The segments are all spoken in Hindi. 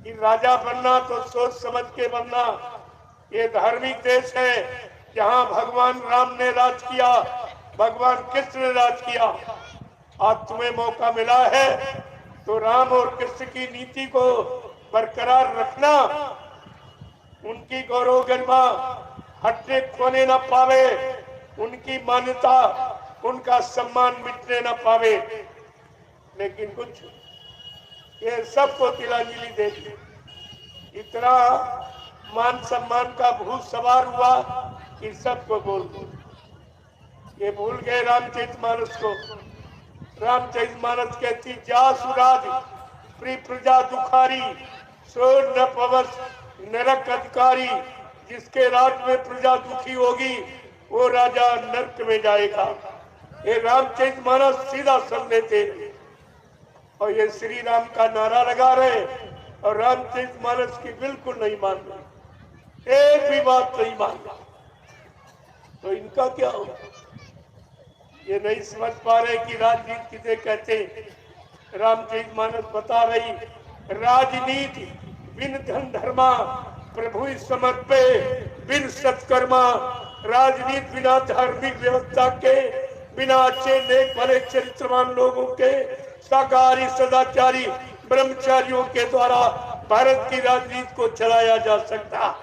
कि राजा बनना तो सोच समझ के बनना। ये धार्मिक देश है जहाँ भगवान राम ने राज किया, भगवान कृष्ण ने राज किया। आज तुम्हें मौका मिला है तो राम और कृष्ण की नीति को बरकरार रखना, उनकी गौरव गरिमा हटने खोने न पावे, उनकी मान्यता उनका सम्मान मिटने न पावे। लेकिन कुछ ये सबको तिलांजलि दे दी, इतना मान सम्मान का भूत सवार हुआ कि सबको बोल दो। ये भूल गए रामचरितमानस को। रामचरितमानस कहती जा सुराज प्रिय प्रजा दुखारी, सो न पवस नरक अधिकारी। जिसके राज में प्रजा दुखी होगी वो राजा नरक में जाएगा। ये रामचरितमानस सीधा सब लेते और ये श्री राम का नारा लगा रहे और रामचरितमानस की बिल्कुल नहीं मान रहे, एक भी बात नहीं मान रहा। तो इनका क्या होगा? ये नहीं समझ पा रहे कि राजनीति किसे कहते। रामचरितमानस बता रही राजनीति बिन धन धर्मा, प्रभु समर्पे बिन सत्कर्मा। राजनीति बिना धार्मिक व्यवस्था के, बिना अच्छे नेक भले चरित्रवान लोगों के, शाकाहारी सदाचारी ब्रह्मचारियों के द्वारा भारत की राजनीति को चलाया जा सकता,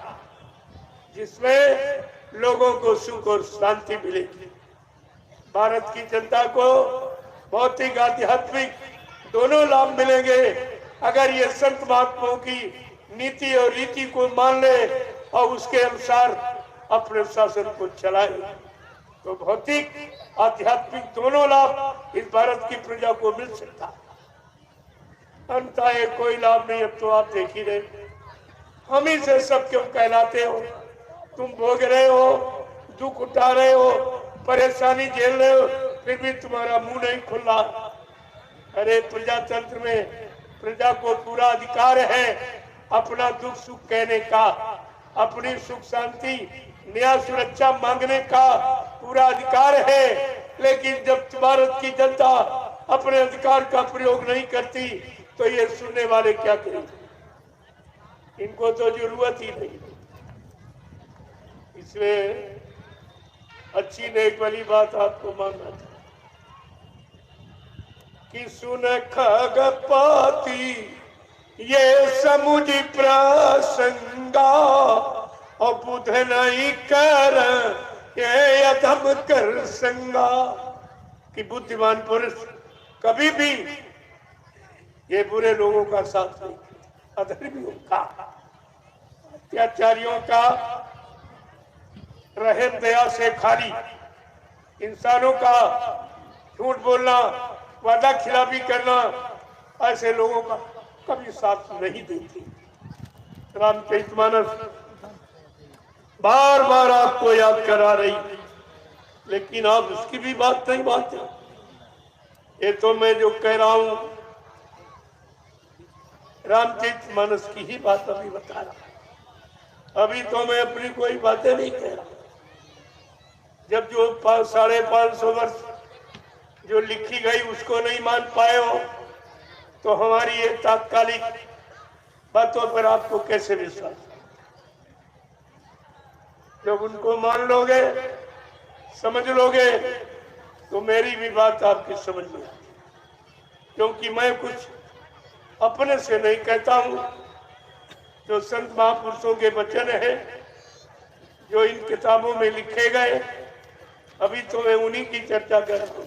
जिसमें लोगों को सुख और शांति मिलेगी। भारत की जनता को भौतिक आध्यात्मिक दोनों लाभ मिलेंगे अगर ये संत महात्माओं की नीति और रीति को मान ले और उसके अनुसार अपने शासन को चलाए। तो भौतिक आध्यात्मिक दोनों लाभ इस भारत की प्रजा को मिल सकता है। अंततः कोई लाभ नहीं। अब तो आप देख ही रहे, हम ही से सब क्यों कहलाते हो? तुम भोग रहे हो, दुख उठा रहे हो, परेशानी झेल रहे हो, फिर भी तुम्हारा मुंह नहीं खुल रहा। अरे प्रजातंत्र में प्रजा को पूरा अधिकार है अपना दुख सुख कहने का, अपनी सुख शांति न्याय सुरक्षा मांगने का पूरा अधिकार है। लेकिन जब भारत की जनता अपने अधिकार का प्रयोग नहीं करती तो ये सुनने वाले क्या करेंगे? इनको तो जरूरत ही नहीं। इसलिए अच्छी नेक वाली बात आपको मानना था कि सुन खगपाती ये समुझ प्रसंगा, और बुध नहीं कर ये अधम कर संगा। कि बुद्धिमान पुरुष कभी भी ये बुरे लोगों का साथ नहीं, अधर्मियों का, अत्याचारियों का, रहम दया से खाली इंसानों का झूठ बोलना, वादा खिलाफी करना, ऐसे लोगों का कभी साथ नहीं देती। रामचरितमानस बार बार आपको याद करा रही, लेकिन आप उसकी भी बात नहीं मानते। ये तो मैं जो कह रहा हूं रामचरितमानस की ही बात अभी बता रहा। अभी तो मैं अपनी कोई बातें नहीं कह रहा। जब जो 550 वर्ष जो लिखी गई उसको नहीं मान पाए हो तो हमारी ये तात्कालिक बातों पर आपको कैसे विश्वास? जब उनको मान लोगे, समझ लोगे, तो मेरी भी बात आपकी समझ में आएगी। क्योंकि मैं कुछ अपने से नहीं कहता हूं, जो संत महापुरुषों के वचन है, जो इन किताबों में लिखे गए, अभी तो मैं उन्हीं की चर्चा कर रहा हूं।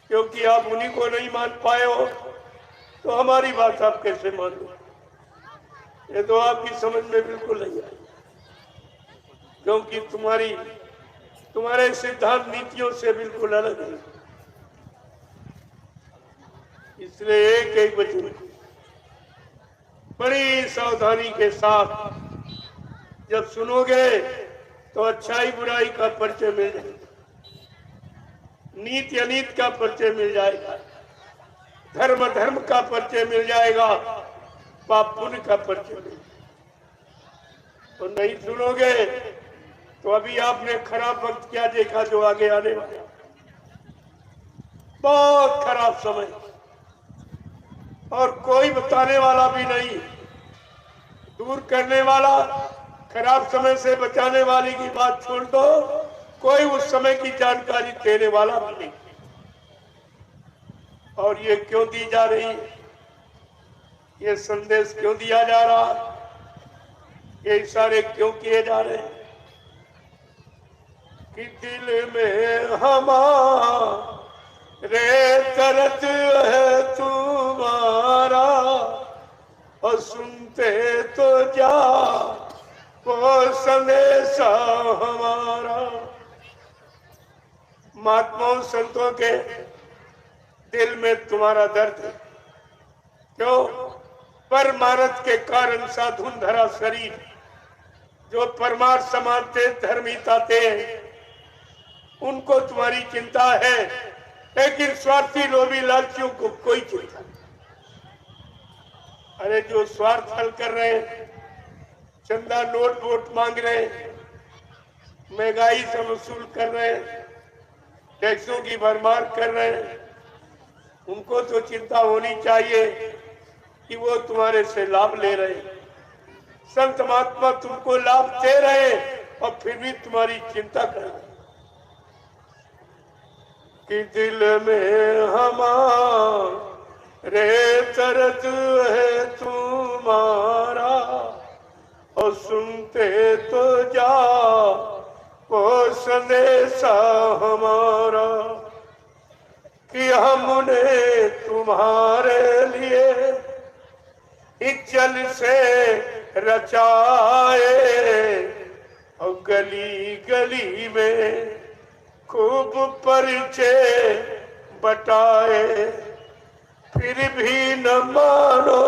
क्योंकि आप उन्हीं को नहीं मान पाए हो तो हमारी बात आप कैसे मान लो? ये तो आपकी समझ में बिल्कुल नहीं आई, क्योंकि तुम्हारे सिद्धांत नीतियों से बिल्कुल अलग है। इसलिए एक एक वचन बड़ी सावधानी के साथ जब सुनोगे तो अच्छाई बुराई का परिचय मिल जाएगा, नीति अनीति का परिचय मिल जाएगा, धर्म धर्म का परिचय मिल जाएगा, पाप पुण्य का परिचय मिल जाएगा। तो नहीं सुनोगे तो अभी आपने खराब वक्त क्या देखा जो आगे आने वाला, बहुत खराब समय, और कोई बताने वाला भी नहीं दूर करने वाला, खराब समय से बचाने वाले की बात छोड़ दो, कोई उस समय की जानकारी देने वाला भी नहीं। और ये क्यों दी जा रही है, ये संदेश क्यों दिया जा रहा, ये इशारे क्यों किए जा रहे हैं कि दिल में हमारे दर्द है तुम्हारा और सुनते तो जा वो संदेशा हमारा। महात्माओं संतों के दिल में तुम्हारा दर्द है। क्यों? परमार्थ के कारण साधुन धरा शरीर, जो परमार्थ समानते धर्मिता थे, उनको तुम्हारी चिंता है, लेकिन स्वार्थी लोभी लालचियों को कोई चिंता नहीं। अरे जो स्वार्थ हल कर रहे हैं, चंदा नोट वोट मांग रहे हैं, महंगाई से वसूल कर रहे हैं, टैक्सों की भरमार कर रहे हैं, उनको तो चिंता होनी चाहिए कि वो तुम्हारे से लाभ ले रहे हैं। संत महात्मा तुमको लाभ दे रहे हैं और फिर भी तुम्हारी चिंता कर रहे हैं कि दिल में हमारे दर्द है तुम्हारा और सुनते तो जा वो संदेशा हमारा कि हमने तुम्हारे लिए इज्जल से रचाए और गली गली में खूब परिचय बटाए, फिर भी न मानो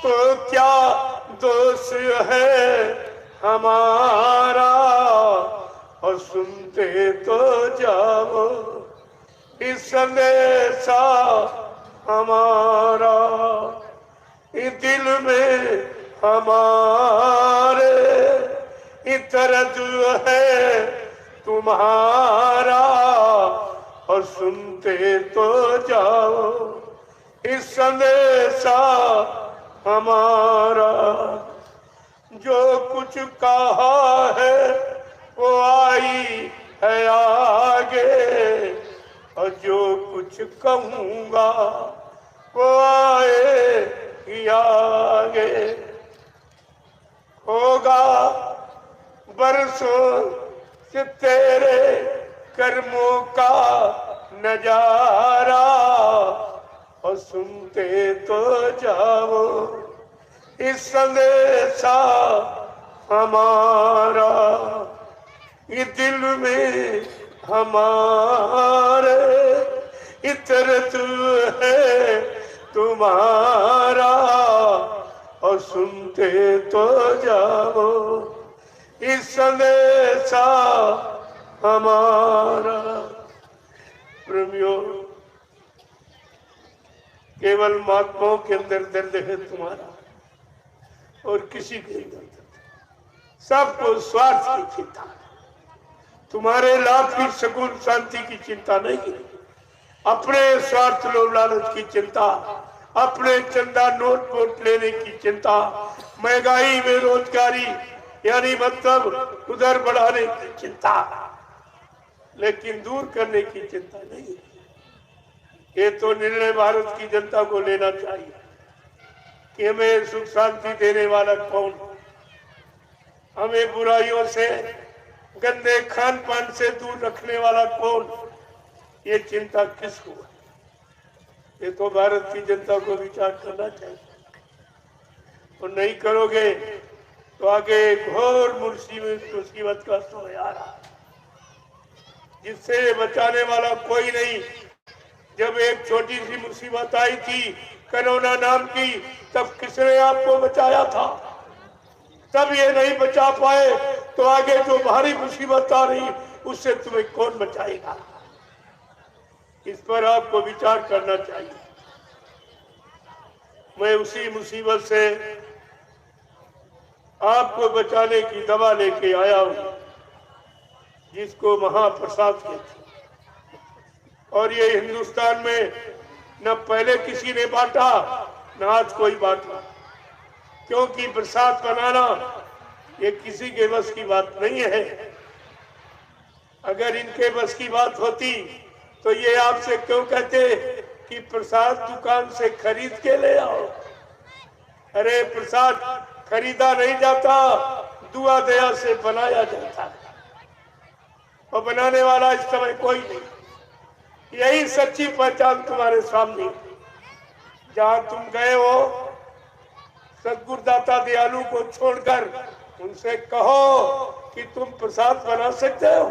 तो क्या दोष है हमारा और सुनते तो जाओ इस संदेशा हमारा। इस दिल में हमारे दर्द है तुम्हारा और सुनते तो जाओ इस संदेशा हमारा। जो कुछ कहा है वो आई है आगे और जो कुछ कहूँगा वो आए ही आगे। होगा बरसों से तेरे कर्मों का नजारा और सुनते तो जाओ इस संदेशा हमारा। ये दिल में हमारे इतरत है तुम्हारा और सुनते तो जाओ इस संदेशा हमारा। प्रेमियों, केवल महात्माओं के अंदर दर्द है तुम्हारा और किसी के नहीं दर्द। सबको स्वार्थ की चिंता, तुम्हारे लाभ की सुकून शांति की चिंता नहीं, अपने स्वार्थ लोभ लालच की चिंता, अपने चंदा नोट वोट लेने की चिंता, महंगाई बेरोजगारी यानी मतलब उधर बढ़ाने की चिंता, लेकिन दूर करने की चिंता नहीं। ये तो निर्णय भारत की जनता को लेना चाहिए कि हमें सुख शांति देने वाला कौन, हमें बुराइयों से गंदे खान पान से दूर रखने वाला कौन, ये चिंता किसको है? ये तो भारत की जनता को विचार करना चाहिए। और नहीं करोगे तो आगे घोर मुसीबत का समय आ रहा है जिससे बचाने वाला कोई नहीं। जब एक छोटी सी मुसीबत आई थी कोरोना नाम की, तब किसने आपको बचाया था? तब ये नहीं बचा पाए तो आगे जो भारी मुसीबत आ रही उससे तुम्हें कौन बचाएगा? इस पर आपको विचार करना चाहिए। मैं उसी मुसीबत से आपको बचाने की दवा लेके आया हूं जिसको महाप्रसाद कहते हैं। और ये हिंदुस्तान में न पहले किसी ने बांटा न आज कोई बांटा। क्योंकि प्रसाद बनाना ये किसी के बस की बात नहीं है। अगर इनके बस की बात होती तो ये आपसे क्यों कहते कि प्रसाद दुकान से खरीद के ले आओ। अरे प्रसाद खरीदा नहीं जाता, दुआ दया से बनाया जाता है, और बनाने वाला इस समय कोई नहीं। यही सच्ची पहचान तुम्हारे सामने। जहां तुम गए हो सदगुरुदाता दयालु को छोड़कर उनसे कहो कि तुम प्रसाद बना सकते हो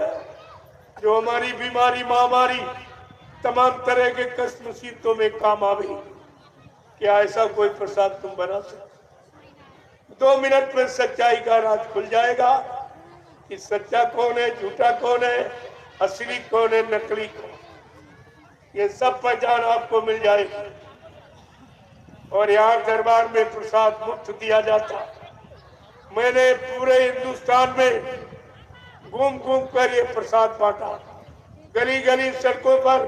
जो हमारी बीमारी महामारी तमाम तरह के कष्ट मुसीबतों में काम आवे। क्या ऐसा कोई प्रसाद तुम बना सकते? 2 मिनट में सच्चाई का राज खुल जाएगा कि सच्चा कौन है, झूठा कौन है, असली कौन है, नकली कौन। ये सब पहचान आपको मिल जाएगी। और यहाँ दरबार में प्रसाद मुफ्त दिया जाता। मैंने पूरे हिंदुस्तान में घूम घूम कर ये प्रसाद बांटा। गली गली सड़कों पर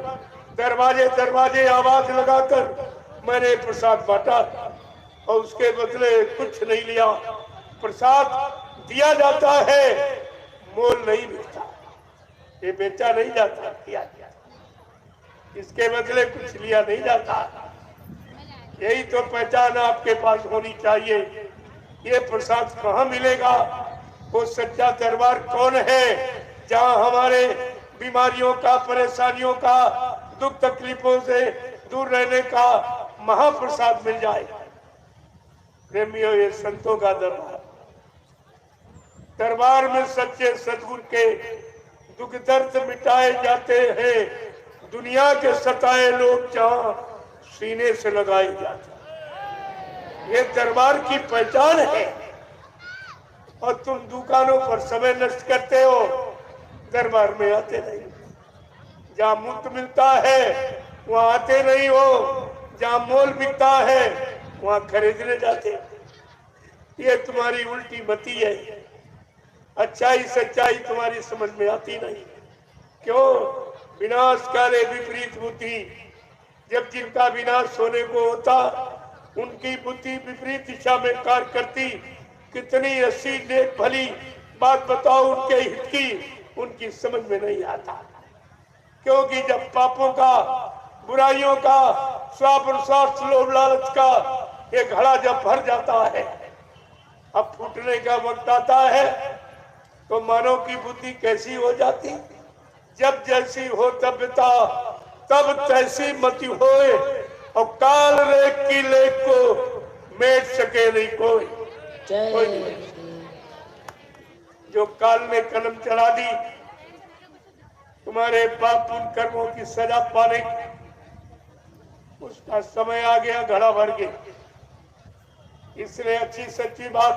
दरवाजे दरवाजे आवाज लगाकर मैंने प्रसाद बांटा और उसके बदले कुछ नहीं लिया। प्रसाद दिया जाता है, मोल नहीं मिलता, ये बेचा नहीं जाता, दिया जाता। इसके बदले कुछ लिया नहीं जाता। यही तो पहचान आपके पास होनी चाहिए। ये प्रसाद कहाँ मिलेगा? वो सच्चा दरबार कौन है जहाँ हमारे बीमारियों का, परेशानियों का, दुख तकलीफों से दूर रहने का महाप्रसाद मिल जाए। प्रेमियों, ये संतों का दरबार। दरबार में सच्चे सदगुरु के दुख दर्द मिटाए जाते हैं। दुनिया के सताए लोग जहाँ सीने से लगाए जाते हैं। ये दरबार की पहचान है। और तुम दुकानों पर समय नष्ट करते हो, दरबार में आते नहीं। जहाँ मुफ्त मिलता है वहाँ आते नहीं हो, जहाँ मोल बिकता है वहाँ खरीदने जाते। ये तुम्हारी उल्टी मती है। अच्छाई सच्चाई तुम्हारी समझ में आती नहीं। क्यों? विनाश करे विपरीत बुद्धि। जब जिनका विनाश होने को होता उनकी बुद्धि विपरीत दिशा में कार्य करती। कितनी अच्छी नेक भली बात बताओ उनके हित की, उनकी समझ में नहीं आता। क्योंकि जब पापों का, बुराइयों का, स्वार्थ लोभ लालच का ये घड़ा जब भर जाता है, अब फूटने का वक्त आता है, तो मानव की बुद्धि कैसी हो जाती? जब जैसी हो तबता तब तैसी मति होए, और काल रेख की लेख को मेट सके नहीं कोई। जो काल ने कलम चला दी तुम्हारे पाप पुण्य कर्मों की सजा पाने, उसका समय आ गया, घड़ा भर गया। इसलिए अच्छी सच्ची बात,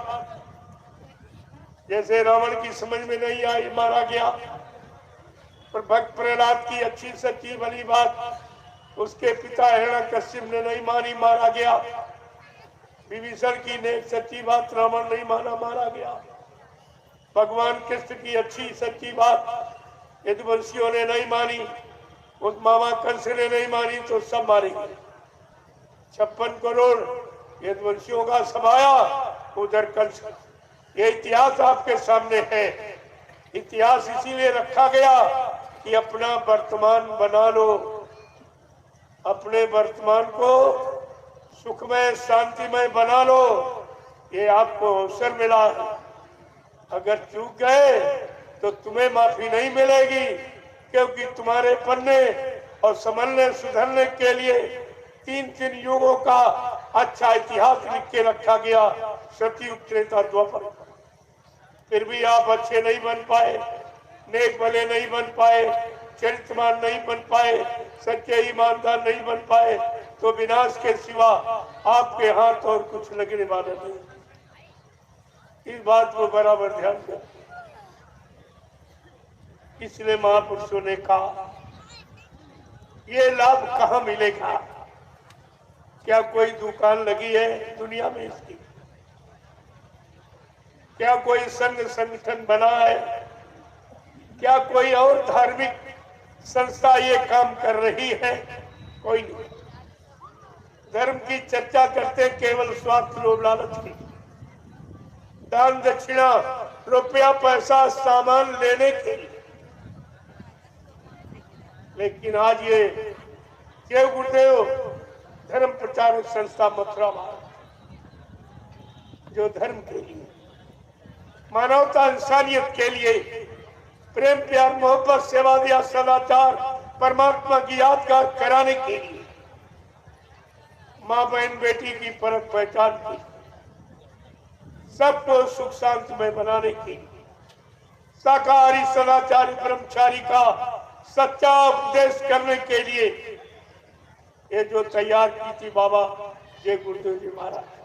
जैसे रावण की समझ में नहीं आई, मारा गया, पर भक्त प्रहलाद की अच्छी सच्ची भली बात उसके पिता हिरण्यकश्यप ने नहीं मानी, मारा गया। विभीषण की नेक सच्ची बात रावण नहीं माना, मारा गया। भगवान कृष्ण की अच्छी सच्ची बात यदुवंशियों ने नहीं मानी, उस मामा कंस ने नहीं मानी, तो सब मारे गए। 56 करोड़ यदुवंशियों का सभाया, उधर कंस। ये इतिहास आपके सामने है। इतिहास इसीलिए रखा गया कि अपना वर्तमान बना लो, अपने वर्तमान को सुखमय शांतिमय बना लो। ये आपको अवसर मिला। अगर चूक गए तो तुम्हें माफी नहीं मिलेगी, क्योंकि तुम्हारे पन्ने और संभलने सुधरने के लिए 3 युगों का अच्छा इतिहास लिख के रखा गया, सतयुग त्रेता द्वापर। फिर भी आप अच्छे नहीं बन पाए, नेक भले नहीं बन पाए, चरित्रवान नहीं बन पाए, सच्चे ईमानदार नहीं बन पाए, तो विनाश के सिवा आपके हाथ और कुछ लगने वाला नहीं। इस बात को बराबर ध्यान दें। इसलिए महापुरुषों ने कहा ये लाभ कहाँ मिलेगा? क्या कोई दुकान लगी है दुनिया में इसकी? क्या कोई संघ संगठन बना है? क्या कोई और धार्मिक संस्था ये काम कर रही है? कोई नहीं। धर्म की चर्चा करते केवल स्वार्थ लोभ लालच की। दान दक्षिणा, रुपया पैसा, सामान लेने के लिए। लेकिन आज ये जय गुरुदेव धर्म प्रचारक संस्था मथुरा भारत, जो धर्म के लिए, मानवता, इंसानियत के लिए, प्रेम प्यार मोहब्बत सेवा दिया सदाचार परमात्मा की यादगार कराने के लिए, माँ बहन बेटी की परख पहचान की, सबको सुख शांति में बनाने के लिए, शाकाहारी सदाचारी ब्रह्मचारी का सच्चा उपदेश करने के लिए ये जो तैयार की थी बाबा जय गुरुदेव जी महाराज।